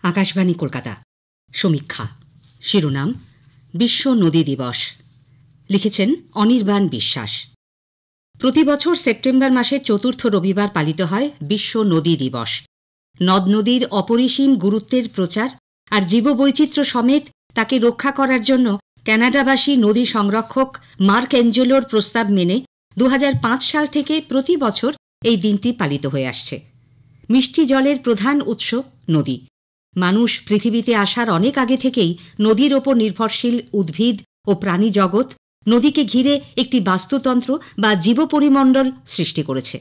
আকাশবাণী কলকাতা। সমীক্ষা। শিরোনাম বিশ্ব নদী দিবস। লিখেছেন অনির্বাণ বিশ্বাস। প্রতি বছর সেপ্টেম্বর মাসের চতুর্থ রবিবার পালিত হয় বিশ্ব নদী দিবস। নদ নদীর অপরিসীম গুরুত্বের প্রচার আর জীববৈচিত্র্য সমেত তাকে রক্ষা করার জন্য কানাডাবাসী নদী সংরক্ষক মার্ক এঞ্জেলোর প্রস্তাব মেনে 2005 সাল থেকে প্রতি বছর এই দিনটি পালিত হয়ে আসছে। মিষ্টি জলের প্রধান উৎস নদী। মানুষ পৃথিবীতে আসার অনেক আগে থেকেই নদীর ওপর নির্ভরশীল উদ্ভিদ ও প্রাণী জগৎ নদীকে ঘিরে একটি বাস্তুতন্ত্র বা জীবপরিমণ্ডল সৃষ্টি করেছে।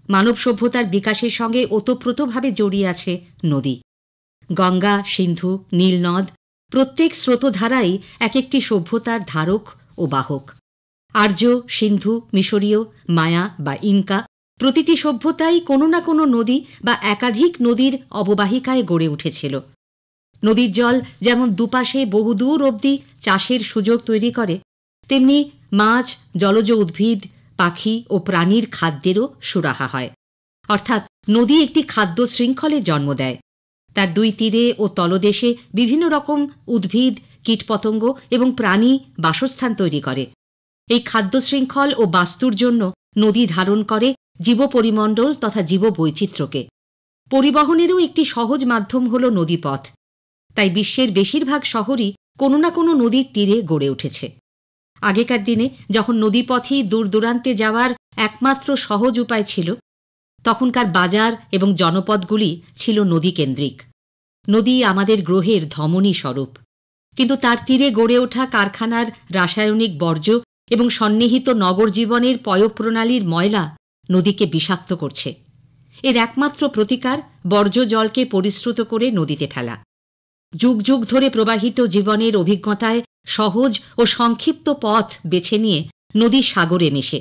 মানব সভ্যতার বিকাশের সঙ্গে ওতপ্রোতভাবে জড়িয়ে আছে নদী। গঙ্গা, সিন্ধু, নীলনদ প্রত্যেক স্রোতধারাই এক একটি সভ্যতার ধারক ও বাহক। আর্য, সিন্ধু, মিশরীয়, মায়া বা ইনকা প্রতিটি সভ্যতাই কোনো না কোনো নদী বা একাধিক নদীর অববাহিকায় গড়ে উঠেছিল। নদীর জল যেমন দুপাশে বহুদূর অবধি চাষের সুযোগ তৈরি করে, তেমনি মাছ, জলজ উদ্ভিদ, পাখি ও প্রাণীর খাদ্যেরও সুরাহা হয়। অর্থাৎ নদী একটি খাদ্য শৃঙ্খলের জন্ম দেয়। তার দুই তীরে ও তলদেশে বিভিন্ন রকম উদ্ভিদ, কীটপতঙ্গ এবং প্রাণী বাসস্থান তৈরি করে। এই খাদ্য শৃঙ্খল ও বাস্তুর জন্য নদী ধারণ করে জীবপরিমণ্ডল তথা জীববৈচিত্র্যকে। পরিবহনেরও একটি সহজ মাধ্যম হল নদীপথ। তাই বিশ্বের বেশিরভাগ শহরই কোনো না কোনো নদীর তীরে গড়ে উঠেছে। আগেকার দিনে যখন নদীপথই দূর দূরান্তে যাওয়ার একমাত্র সহজ উপায় ছিল, তখনকার বাজার এবং জনপদগুলি ছিল নদীকেন্দ্রিক। নদী আমাদের গ্রহের ধমনী স্বরূপ। কিন্তু তার তীরে গড়ে ওঠা কারখানার রাসায়নিক বর্জ্য এবং সন্নিহিত নগর জীবনের পয়ঃপ্রণালীর ময়লা নদীকে বিষাক্ত করছে। এর একমাত্র প্রতিকার বর্জ্য জলকে পরিশ্রুত করে নদীতে ফেলা। যুগ যুগ ধরে প্রবাহিত জীবনের অভিজ্ঞতায় সহজ ও সংক্ষিপ্ত পথ বেছে নিয়ে নদী সাগরে মেশে।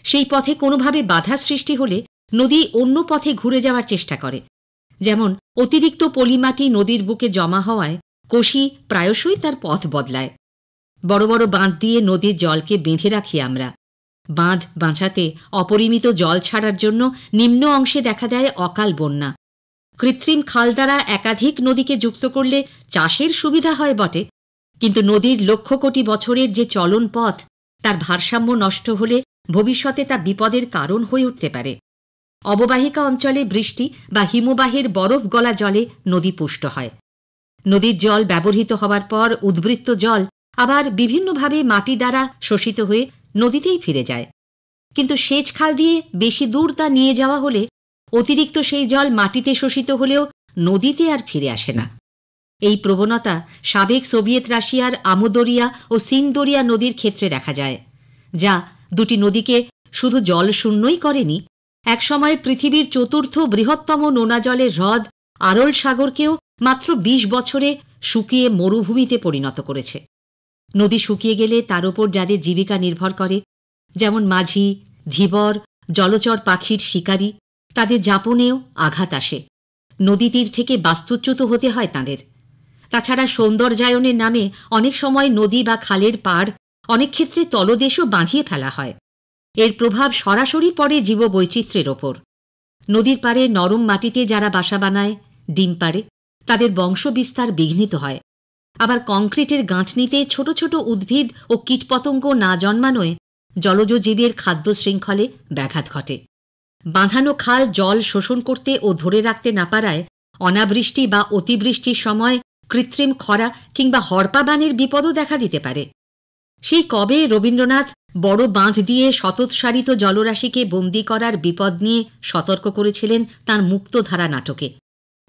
সেই পথে কোনোভাবে বাধা সৃষ্টি হলে নদী অন্য পথে ঘুরে যাওয়ার চেষ্টা করে। যেমন অতিরিক্ত পলিমাটি নদীর বুকে জমা হওয়ায় কোশি প্রায়শই তার পথ বদলায়। বড় বড় বাঁধ দিয়ে নদীর জলকে বেঁধে রাখি আমরা। বাঁধ বাঁচাতে অপরিমিত জল ছাড়ার জন্য নিম্ন অংশে দেখা দেয় অকাল বন্যা। কৃত্রিম খাল দ্বারা একাধিক নদীকে যুক্ত করলে চাষের সুবিধা হয় বটে, কিন্তু নদীর লক্ষ কোটি বছরের যে চলন পথ, তার ভারসাম্য নষ্ট হলে ভবিষ্যতে তা বিপদের কারণ হয়ে উঠতে পারে। অববাহিকা অঞ্চলে বৃষ্টি বা হিমবাহের বরফ গলা জলে নদী পুষ্ট হয়। নদীর জল ব্যবহৃত হবার পর উদ্বৃত্ত জল আবার বিভিন্নভাবে মাটি দ্বারা শোষিত হয়ে নদীতেই ফিরে যায়। কিন্তু সেচ খাল দিয়ে বেশি দূর তা নিয়ে যাওয়া হলে অতিরিক্ত সেই জল মাটিতে শোষিত হলেও নদীতে আর ফিরে আসে না। এই প্রবণতা সাবেক সোভিয়েত রাশিয়ার আমোদরিয়া ও সিনদরিয়া নদীর ক্ষেত্রে দেখা যায়, যা দুটি নদীকে শুধু জলশূন্যই করেনি, একসময় পৃথিবীর চতুর্থ বৃহত্তম নোনা জলের হ্রদ আরল সাগরকেও মাত্র 20 বছরে শুকিয়ে মরুভূমিতে পরিণত করেছে। নদী শুকিয়ে গেলে তার ওপর যাদের জীবিকা নির্ভর করে, যেমন মাঝি, ধীবর, জলচর পাখির শিকারী, তাদের যাপনেও আঘাত আসে। নদী তীর থেকে বাস্তুচ্যুত হতে হয় তাঁদের। তাছাড়া সৌন্দর্যায়নের নামে অনেক সময় নদী বা খালের পাড় অনেক ক্ষেত্রে তলদেশও বাঁধিয়ে ফেলা হয়। এর প্রভাব সরাসরি পড়ে জীববৈচিত্র্যের ওপর। নদীর পাড়ে নরম মাটিতে যারা বাসা বানায়, ডিম পাড়ে, তাদের বংশবিস্তার বিঘ্নিত হয়। আবার কংক্রিটের গাঁথনিতে ছোট ছোট উদ্ভিদ ও কীটপতঙ্গ না জন্মানোয় জলজ জীবের খাদ্য শৃঙ্খলে ব্যাঘাত ঘটে। বাঁধানো খাল জল শোষণ করতে ও ধরে রাখতে না পারায় অনাবৃষ্টি বা অতিবৃষ্টির সময় কৃত্রিম খরা কিংবা হড়পাবানের বিপদও দেখা দিতে পারে। সেই কবে রবীন্দ্রনাথ বড় বাঁধ দিয়ে শতৎসারিত জলরাশিকে বন্দী করার বিপদ নিয়ে সতর্ক করেছিলেন তাঁর মুক্তধারা নাটকে।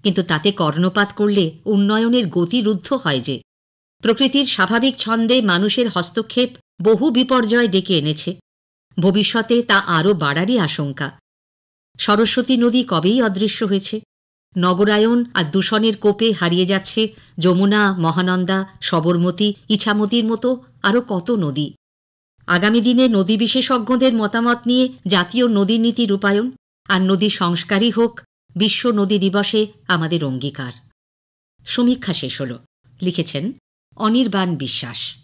কিন্তু তাতে কর্ণপাত করলে উন্নয়নের গতি রুদ্ধ হয় যে। প্রকৃতির স্বাভাবিক ছন্দে মানুষের হস্তক্ষেপ বহু বিপর্যয় ডেকে এনেছে। ভবিষ্যতে তা আরও বাড়ারই আশঙ্কা। সরস্বতী নদী কবেই অদৃশ্য হয়েছে। নগরায়ন আর দূষণের কোপে হারিয়ে যাচ্ছে যমুনা, মহানন্দা, সবরমতী, ইছামতির মতো আরও কত নদী। আগামী দিনে নদী বিশেষজ্ঞদের মতামত নিয়ে জাতীয় নদী নীতি রূপায়ণ আর নদী সংস্কারই হোক বিশ্ব নদী দিবসে আমাদের অঙ্গীকার। সমীক্ষা শেষ হল। লিখেছেন অনির্বাণ বিশ্বাস।